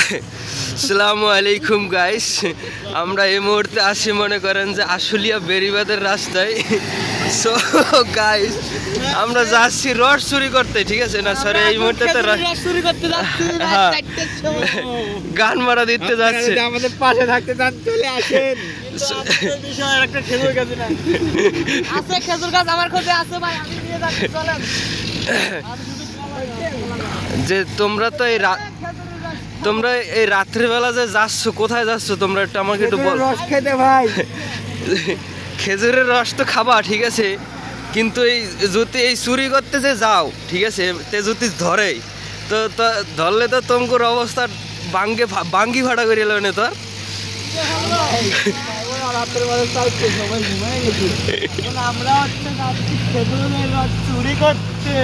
আসসালামু আলাইকুম গাইস, আমরা এই মুহূর্তে আসি মনে করেন যে আশুলিয়া বেরিবাদের রাস্তায়। সো গাইস আমরা যাচ্ছি রস চুরি করতে, ঠিক আছে না? সরি, এই মুহূর্তে তো গান মারা দিতে যাচ্ছে। আমাদের পাশে থাকতে চান চলে আসেন। একটা খেজুর গাছ আছে, খেজুর গাছ আমার কাছে আছে ভাই, আমি নিয়ে যাচ্ছি, চলেন। যে তোমরা তো তোমরা এই রাত্রিবেলা যে যাচ্ছ, কোথায় যাচ্ছ তোমরা? একটু আমাকে একটু বল। রস খেতে ভাই। খেজুরের রস তো খাবা, ঠিক আছে, কিন্তু এই যদি এই চুরি করতে যে যাও, ঠিক আছে, তে যদি ধরে তো ধরলে তো তোমার অবস্থা বাঙ্গি ফাটা করে এলো না তোর। আমরা হচ্ছে খেজুরের রস চুরি করতে।